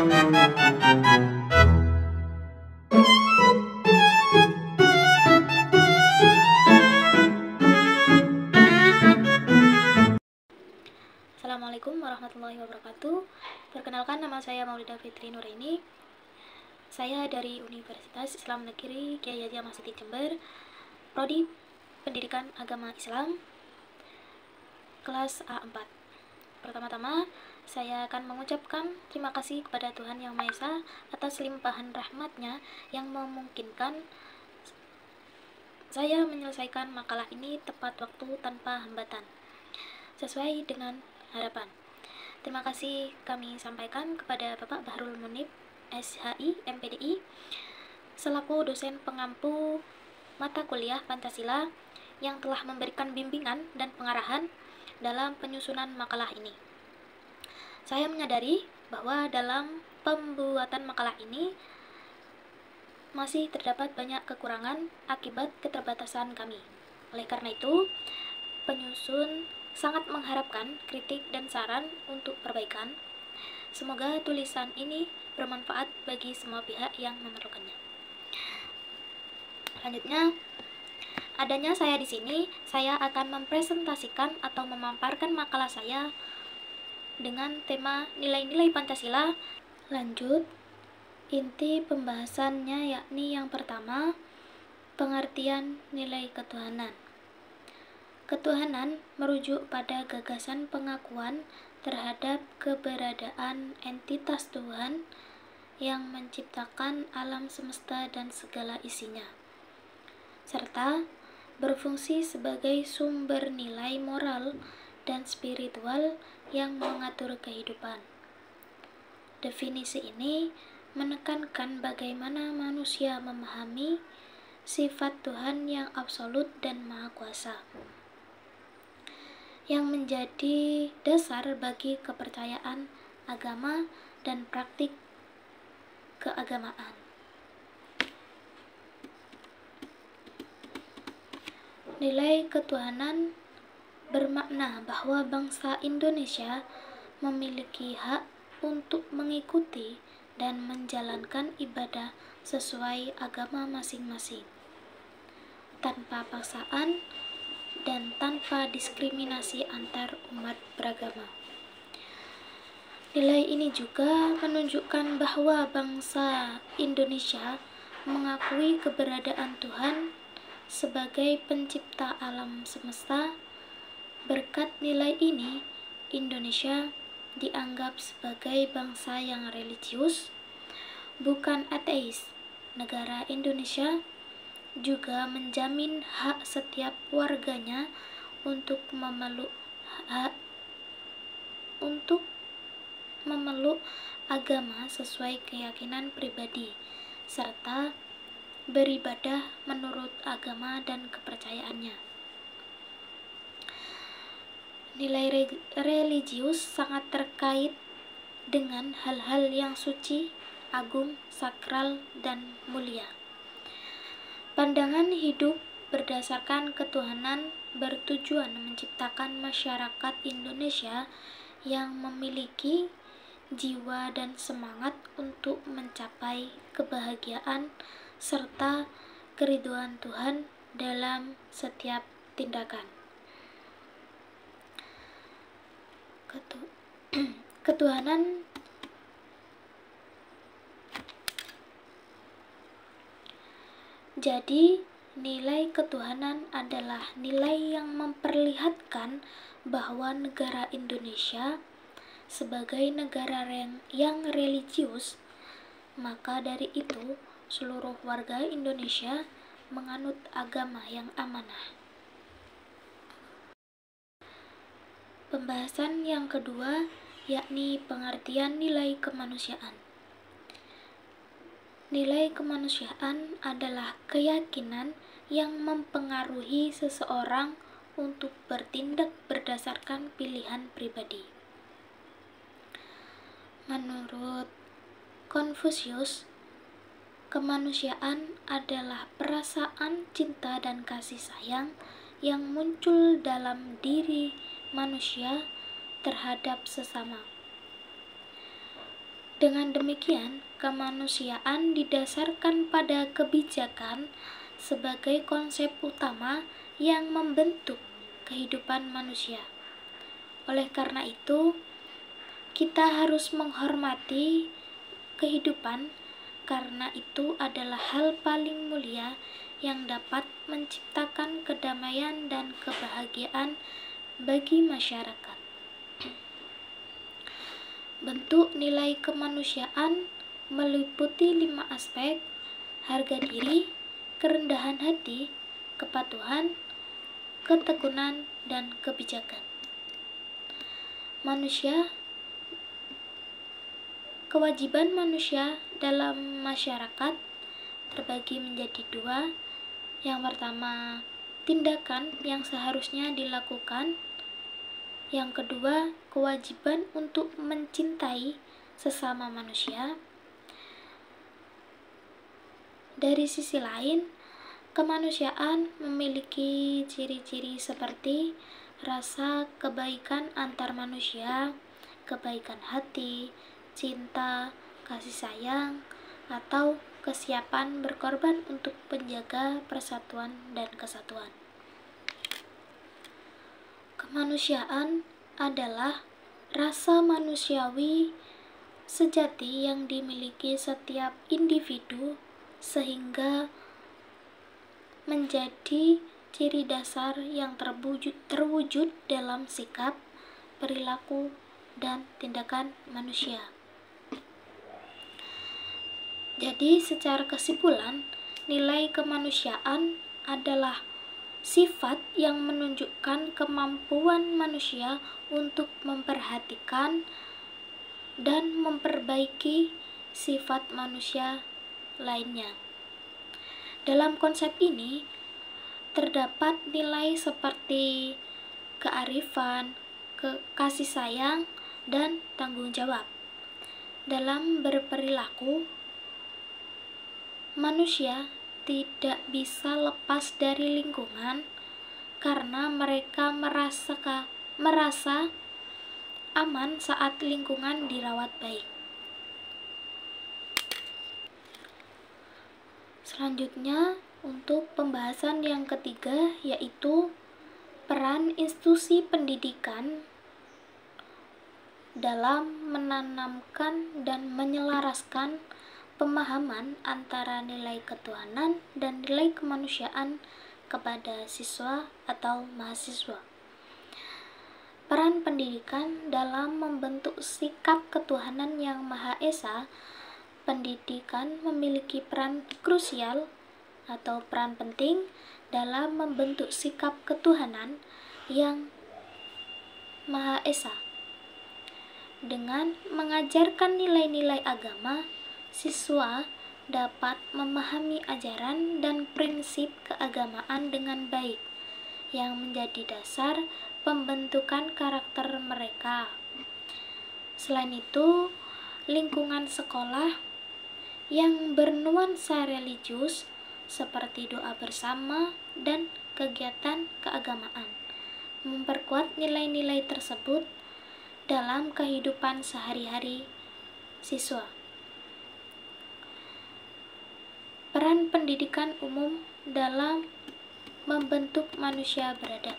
Assalamualaikum warahmatullahi wabarakatuh. Perkenalkan, nama saya Maulida Fitri Nuraini. Saya dari Universitas Islam Negeri Kyai Haji Ahmad Siti Jember, Prodi Pendidikan Agama Islam, kelas A4. Pertama-tama, saya akan mengucapkan terima kasih kepada Tuhan Yang Maha Esa atas limpahan rahmat-Nya yang memungkinkan saya menyelesaikan makalah ini tepat waktu tanpa hambatan, sesuai dengan harapan. Terima kasih kami sampaikan kepada Bapak Bahrul Munib, SHI, MPDI, selaku dosen pengampu mata kuliah Pancasila yang telah memberikan bimbingan dan pengarahan dalam penyusunan makalah ini. Saya menyadari bahwa dalam pembuatan makalah ini masih terdapat banyak kekurangan akibat keterbatasan kami. Oleh karena itu, penyusun sangat mengharapkan kritik dan saran untuk perbaikan. Semoga tulisan ini bermanfaat bagi semua pihak yang memerlukannya. Selanjutnya, adanya saya di sini, saya akan mempresentasikan atau memaparkan makalah saya dengan tema nilai-nilai Pancasila. Lanjut, inti pembahasannya yakni yang pertama, pengertian nilai ketuhanan. Ketuhanan merujuk pada gagasan pengakuan terhadap keberadaan entitas Tuhan yang menciptakan alam semesta dan segala isinya, serta berfungsi sebagai sumber nilai moral dan spiritual yang mengatur kehidupan. Definisi ini menekankan bagaimana manusia memahami sifat Tuhan yang absolut dan maha kuasa, yang menjadi dasar bagi kepercayaan agama dan praktik keagamaan. Nilai ketuhanan bermakna bahwa bangsa Indonesia memiliki hak untuk mengikuti dan menjalankan ibadah sesuai agama masing-masing, tanpa paksaan dan tanpa diskriminasi antar umat beragama. Nilai ini juga menunjukkan bahwa bangsa Indonesia mengakui keberadaan Tuhan sebagai pencipta alam semesta. Berkat nilai ini, Indonesia dianggap sebagai bangsa yang religius, bukan ateis. Negara Indonesia juga menjamin hak setiap warganya untuk memeluk agama sesuai keyakinan pribadi, serta beribadah menurut agama dan kepercayaannya. Nilai religius sangat terkait dengan hal-hal yang suci, agung, sakral, dan mulia. Pandangan hidup berdasarkan ketuhanan bertujuan menciptakan masyarakat Indonesia yang memiliki jiwa dan semangat untuk mencapai kebahagiaan serta keridhaan Tuhan dalam setiap tindakan. Ketuhanan Jadi, nilai ketuhanan adalah nilai yang memperlihatkan bahwa negara Indonesia sebagai negara yang religius, maka dari itu seluruh warga Indonesia menganut agama yang amanah. Pembahasan yang kedua yakni pengertian nilai kemanusiaan. Nilai kemanusiaan adalah keyakinan yang mempengaruhi seseorang untuk bertindak berdasarkan pilihan pribadi. Menurut Konfusius, kemanusiaan adalah perasaan cinta dan kasih sayang yang muncul dalam diri manusia terhadap sesama. Dengan demikian, kemanusiaan didasarkan pada kebijakan sebagai konsep utama yang membentuk kehidupan manusia. Oleh karena itu, kita harus menghormati kehidupan karena itu adalah hal paling mulia yang dapat menciptakan kedamaian dan kebahagiaan bagi masyarakat. Bentuk nilai kemanusiaan meliputi 5 aspek: harga diri, kerendahan hati, kepatuhan, ketekunan, dan kebijakan. Kewajiban manusia dalam masyarakat terbagi menjadi 2. Yang pertama, tindakan yang seharusnya dilakukan. Yang kedua, kewajiban untuk mencintai sesama manusia. Dari sisi lain, kemanusiaan memiliki ciri-ciri seperti rasa kebaikan antar manusia, kebaikan hati, cinta, kasih sayang, atau kesiapan berkorban untuk menjaga persatuan dan kesatuan. Kemanusiaan adalah rasa manusiawi sejati yang dimiliki setiap individu sehingga menjadi ciri dasar yang terwujud dalam sikap, perilaku, dan tindakan manusia. Jadi, secara kesimpulan, nilai kemanusiaan adalah sifat yang menunjukkan kemampuan manusia untuk memperhatikan dan memperbaiki sifat manusia lainnya. Dalam konsep ini, terdapat nilai seperti kearifan, kasih sayang, dan tanggung jawab. Dalam berperilaku, manusia tidak bisa lepas dari lingkungan karena mereka merasa aman saat lingkungan dirawat baik. Selanjutnya, untuk pembahasan yang ketiga, yaitu peran institusi pendidikan dalam menanamkan dan menyelaraskan pemahaman antara nilai ketuhanan dan nilai kemanusiaan kepada siswa atau mahasiswa. Peran pendidikan dalam membentuk sikap ketuhanan yang Maha Esa. Pendidikan memiliki peran krusial atau peran penting dalam membentuk sikap ketuhanan yang Maha Esa. Dengan mengajarkan nilai-nilai agama, siswa dapat memahami ajaran dan prinsip keagamaan dengan baik, yang menjadi dasar pembentukan karakter mereka. Selain itu, lingkungan sekolah yang bernuansa religius seperti doa bersama dan kegiatan keagamaan memperkuat nilai-nilai tersebut dalam kehidupan sehari-hari siswa. Peran pendidikan umum dalam membentuk manusia beradab.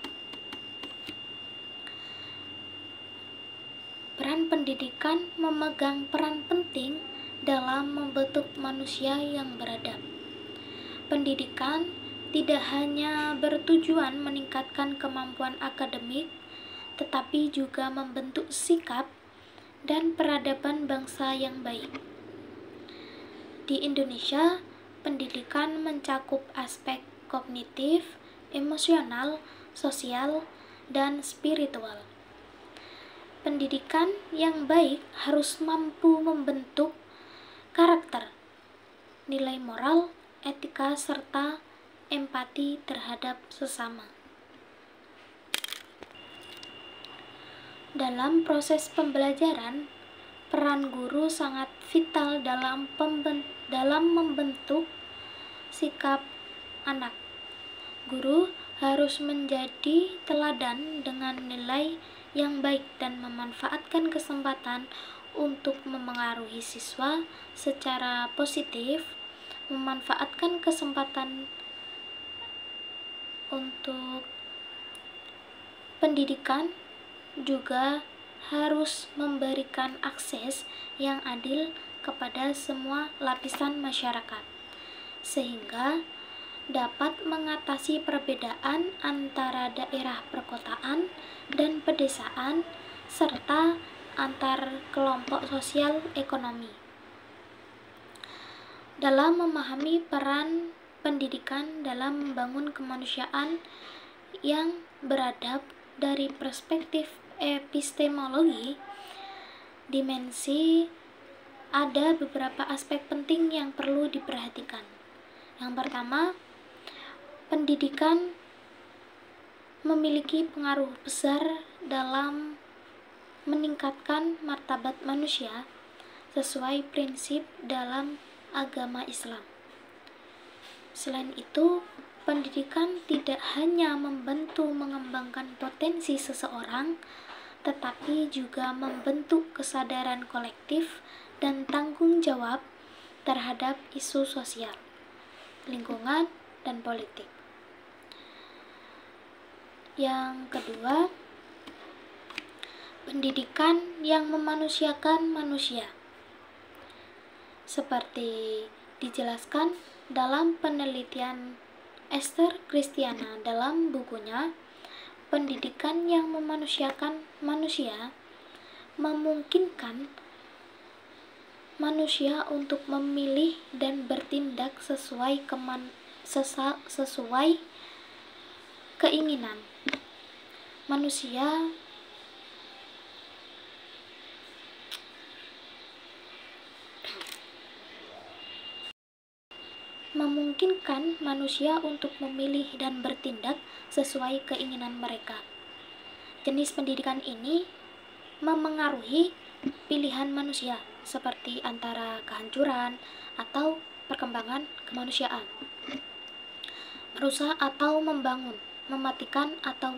Peran pendidikan memegang peran penting dalam membentuk manusia yang beradab. Pendidikan tidak hanya bertujuan meningkatkan kemampuan akademik, tetapi juga membentuk sikap dan peradaban bangsa yang baik. Di Indonesia, pendidikan mencakup aspek kognitif, emosional, sosial, dan spiritual. Pendidikan yang baik harus mampu membentuk karakter, nilai moral, etika, serta empati terhadap sesama. Dalam proses pembelajaran, peran guru sangat vital dalam membentuk sikap anak. Guru harus menjadi teladan dengan nilai yang baik dan memanfaatkan kesempatan untuk memengaruhi siswa secara positif, memanfaatkan kesempatan untuk pendidikan, juga harus memberikan akses yang adil kepada semua lapisan masyarakat, sehingga dapat mengatasi perbedaan antara daerah perkotaan dan pedesaan serta antar kelompok sosial ekonomi. Dalam memahami peran pendidikan dalam membangun kemanusiaan yang beradab dari perspektif epistemologi, ada beberapa aspek penting yang perlu diperhatikan. Yang pertama, pendidikan memiliki pengaruh besar dalam meningkatkan martabat manusia sesuai prinsip dalam agama Islam. Selain itu, pendidikan tidak hanya membantu mengembangkan potensi seseorang, tetapi juga membentuk kesadaran kolektif dan tanggung jawab terhadap isu sosial, lingkungan, dan politik. Yang kedua, pendidikan yang memanusiakan manusia. Seperti dijelaskan dalam penelitian Esther Christiana dalam bukunya, pendidikan yang memanusiakan manusia memungkinkan manusia untuk memilih dan bertindak sesuai keinginan. Memungkinkan manusia untuk memilih dan bertindak sesuai keinginan mereka. Jenis pendidikan ini memengaruhi pilihan manusia, seperti antara kehancuran atau perkembangan kemanusiaan, merusak atau membangun, mematikan atau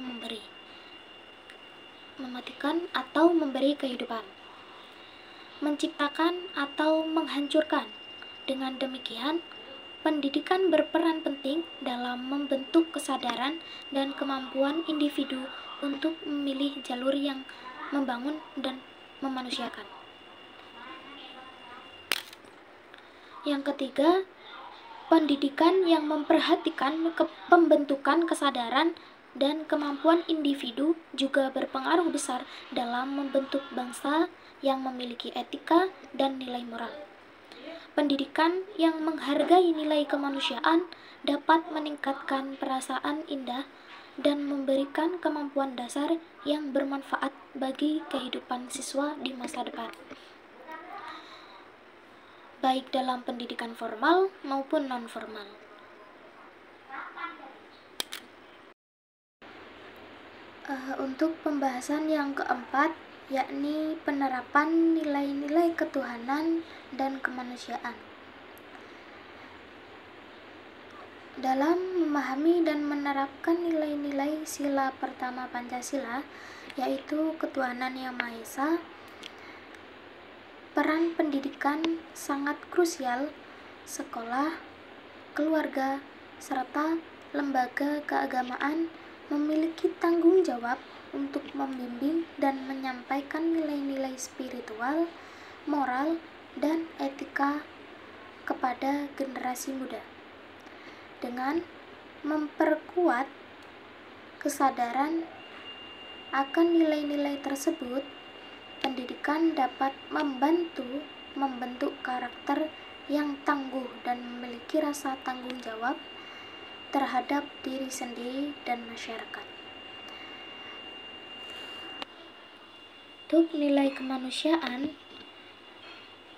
memberi kehidupan, menciptakan atau menghancurkan. Dengan demikian, pendidikan berperan penting dalam membentuk kesadaran dan kemampuan individu untuk memilih jalur yang membangun dan memanusiakan. Yang ketiga, pendidikan yang memperhatikan pembentukan kesadaran dan kemampuan individu juga berpengaruh besar dalam membentuk bangsa yang memiliki etika dan nilai moral. Pendidikan yang menghargai nilai kemanusiaan dapat meningkatkan perasaan indah dan memberikan kemampuan dasar yang bermanfaat bagi kehidupan siswa di masa depan, baik dalam pendidikan formal maupun non-formal. Untuk pembahasan yang keempat, yakni penerapan nilai-nilai ketuhanan dan kemanusiaan. Dalam memahami dan menerapkan nilai-nilai sila pertama Pancasila, yaitu ketuhanan yang Maha Esa, peran pendidikan sangat krusial. Sekolah, keluarga, serta lembaga keagamaan memiliki tanggung jawab untuk membimbing dan menyampaikan nilai-nilai spiritual, moral, dan etika kepada generasi muda. Dengan memperkuat kesadaran akan nilai-nilai tersebut, pendidikan dapat membantu membentuk karakter yang tangguh dan memiliki rasa tanggung jawab terhadap diri sendiri dan masyarakat. Untuk nilai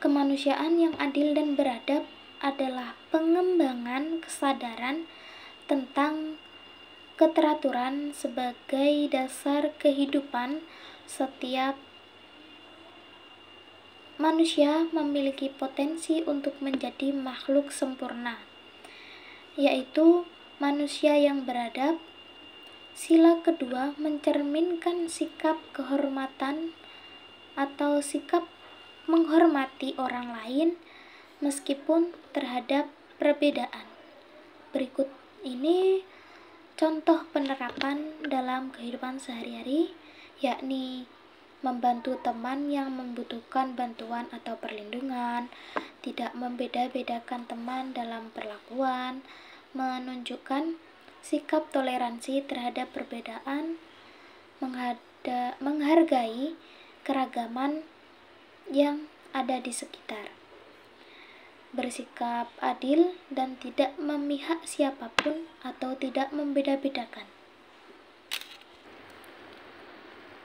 kemanusiaan yang adil dan beradab adalah pengembangan kesadaran tentang keteraturan sebagai dasar kehidupan. Setiap manusia memiliki potensi untuk menjadi makhluk sempurna, yaitu manusia yang beradab. Sila kedua mencerminkan sikap kehormatan atau sikap menghormati orang lain meskipun terhadap perbedaan. Berikut ini contoh penerapan dalam kehidupan sehari-hari, yakni membantu teman yang membutuhkan bantuan atau perlindungan, tidak membeda-bedakan teman dalam perlakuan, menunjukkan sikap toleransi terhadap perbedaan, menghargai keragaman yang ada di sekitar, bersikap adil dan tidak memihak siapapun atau tidak membeda-bedakan.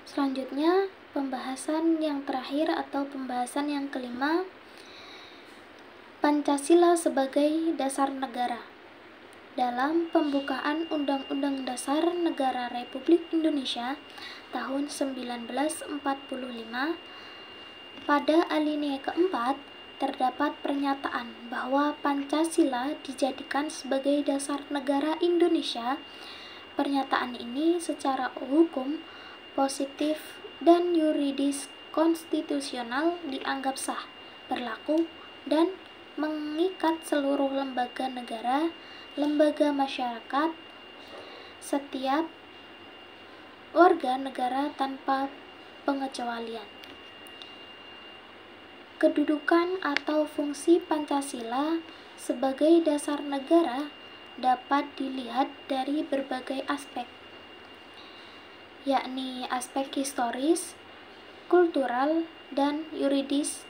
Selanjutnya, pembahasan yang terakhir atau pembahasan yang kelima, Pancasila sebagai dasar negara. Dalam pembukaan Undang-Undang Dasar Negara Republik Indonesia tahun 1945, pada alinea keempat terdapat pernyataan bahwa Pancasila dijadikan sebagai dasar negara Indonesia. Pernyataan ini secara hukum, positif, dan yuridis konstitusional dianggap sah, berlaku, dan mengikat seluruh lembaga negara, lembaga masyarakat, setiap warga negara tanpa pengecualian. Kedudukan atau fungsi Pancasila sebagai dasar negara dapat dilihat dari berbagai aspek, yakni aspek historis, kultural, dan yuridis,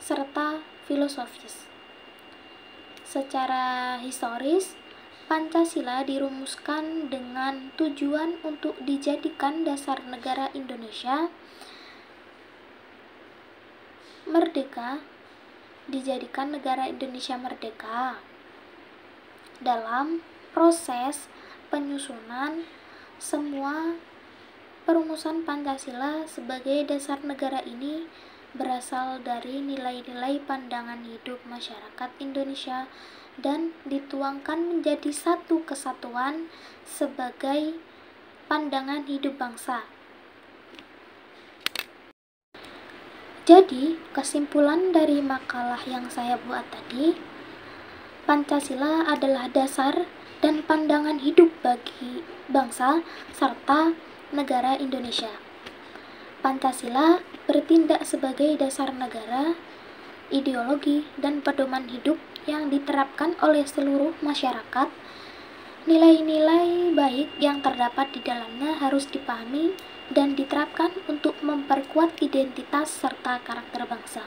serta filosofis. Secara historis, Pancasila dirumuskan dengan tujuan untuk dijadikan dasar negara Indonesia merdeka, dijadikan negara Indonesia merdeka. Dalam proses penyusunan semua perumusan Pancasila sebagai dasar negara ini berasal dari nilai-nilai pandangan hidup masyarakat Indonesia dan dituangkan menjadi satu kesatuan sebagai pandangan hidup bangsa. Jadi, kesimpulan dari makalah yang saya buat tadi, Pancasila adalah dasar dan pandangan hidup bagi bangsa serta negara Indonesia. Pancasila bertindak sebagai dasar negara, ideologi, dan pedoman hidup yang diterapkan oleh seluruh masyarakat. Nilai-nilai baik yang terdapat di dalamnya harus dipahami dan diterapkan untuk memperkuat identitas serta karakter bangsa.